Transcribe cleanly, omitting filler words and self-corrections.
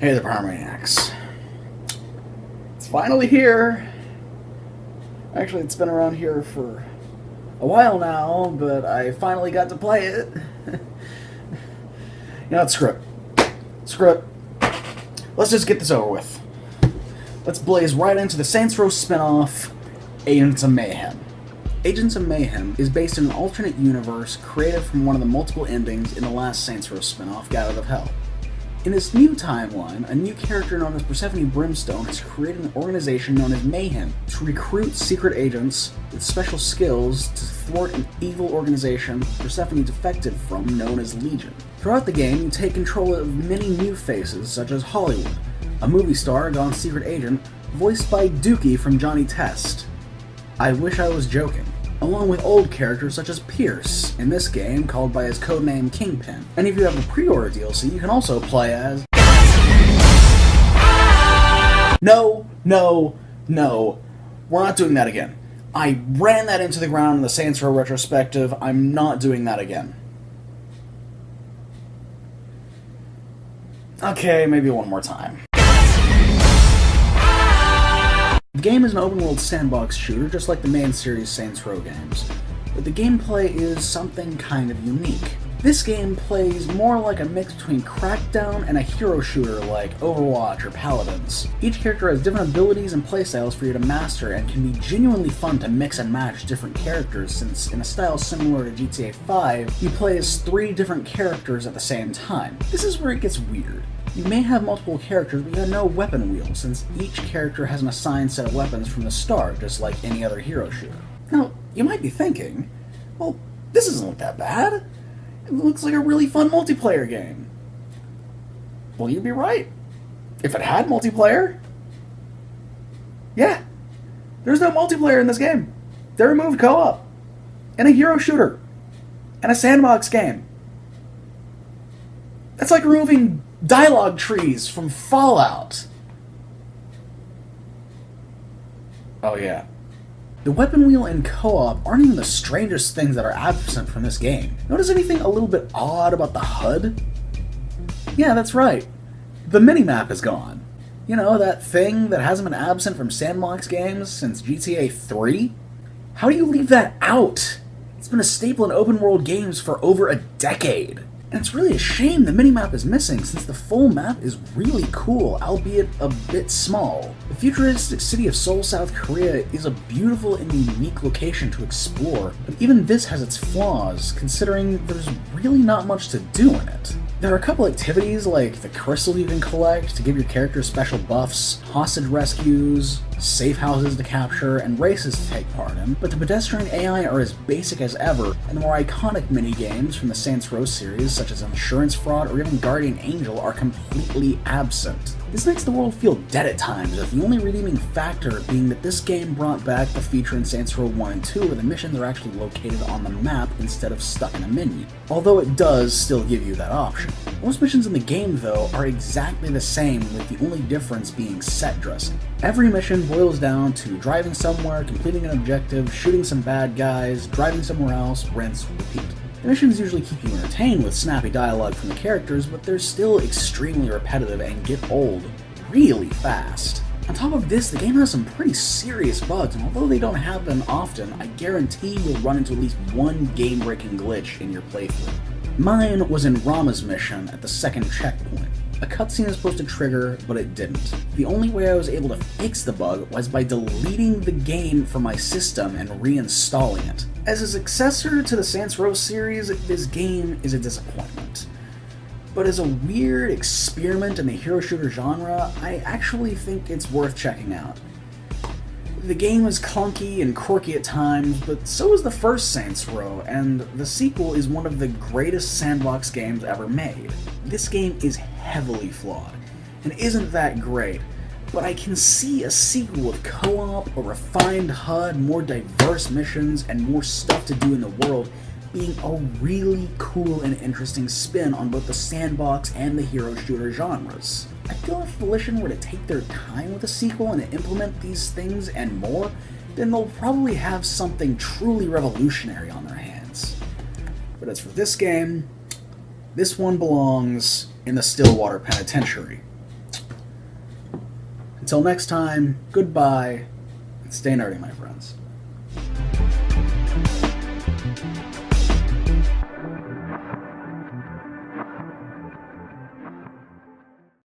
Hey, the Pyromaniacs. It's finally here. Actually, it's been around here for a while now, but I finally got to play it. You know what, screw it. Screw it. Let's just get this over with. Let's blaze right into the Saints Row spin-off, Agents of Mayhem. Agents of Mayhem is based in an alternate universe created from one of the multiple endings in the last Saints Row spin-off, Gat Out of Hell. In this new timeline, a new character known as Persephone Brimstone has created an organization known as Mayhem to recruit secret agents with special skills to thwart an evil organization Persephone defected from known as Legion. Throughout the game, you take control of many new faces such as Hollywood, a movie star gone secret agent voiced by Dookie from Johnny Test. I wish I was joking. Along with old characters such as Pierce, in this game called by his codename Kingpin. And if you have the pre-order DLC, you can also play as... No, we're not doing that again. I ran that into the ground in the Saints Row retrospective. I'm not doing that again. Okay, maybe one more time. The game is an open-world sandbox shooter, just like the main series Saints Row games, but the gameplay is something kind of unique. This game plays more like a mix between Crackdown and a hero shooter like Overwatch or Paladins. Each character has different abilities and playstyles for you to master, and can be genuinely fun to mix and match different characters, since in a style similar to GTA 5, you play as 3 different characters at the same time. This is where it gets weird. You may have multiple characters, but you have no weapon wheel, since each character has an assigned set of weapons from the start, just like any other hero shooter. Now, you might be thinking, well, this doesn't look that bad. It looks like a really fun multiplayer game. Well, you'd be right. If it had multiplayer... Yeah, there's no multiplayer in this game. They removed co-op, and a hero shooter, and a sandbox game. That's like removing dialogue trees from Fallout. Oh yeah. The weapon wheel and co-op aren't even the strangest things that are absent from this game. Notice anything a little bit odd about the HUD? Yeah, that's right. The minimap is gone. You know, that thing that hasn't been absent from sandbox games since GTA 3? How do you leave that out? It's been a staple in open world games for over a decade. And it's really a shame the minimap is missing, since the full map is really cool, albeit a bit small. The futuristic city of Seoul, South Korea is a beautiful and unique location to explore, but even this has its flaws, considering there's really not much to do in it. There are a couple activities like the crystal you can collect to give your character special buffs, hostage rescues, safe houses to capture, and races to take part in, but the pedestrian AI are as basic as ever, and the more iconic minigames from the Saints Row series, such as Insurance Fraud or even Guardian Angel, are completely absent. This makes the world feel dead at times, with the only redeeming factor being that this game brought back the feature in Saints Row 1 and 2 where the missions are actually located on the map instead of stuck in a menu, although it does still give you that option. Most missions in the game, though, are exactly the same, with the only difference being set dressing. Every mission boils down to driving somewhere, completing an objective, shooting some bad guys, driving somewhere else, rinse, repeat. The missions usually keep you entertained with snappy dialogue from the characters, but they're still extremely repetitive and get old really fast. On top of this, the game has some pretty serious bugs, and although they don't happen often, I guarantee you'll run into at least one game-breaking glitch in your playthrough. Mine was in Rama's mission at the second checkpoint. A cutscene is supposed to trigger, but it didn't. The only way I was able to fix the bug was by deleting the game from my system and reinstalling it. As a successor to the Saints Row series, this game is a disappointment. But as a weird experiment in the hero shooter genre, I actually think it's worth checking out. The game is clunky and quirky at times, but so is the first Saints Row, and the sequel is one of the greatest sandbox games ever made. This game is heavily flawed, and isn't that great, but I can see a sequel with co-op, a refined HUD, more diverse missions, and more stuff to do in the world being a really cool and interesting spin on both the sandbox and the hero shooter genres. I feel if Volition were to take their time with a sequel and implement these things and more, then they'll probably have something truly revolutionary on their hands. But as for this game, this one belongs in the Stillwater Penitentiary. Until next time, goodbye, and stay nerdy, my friends.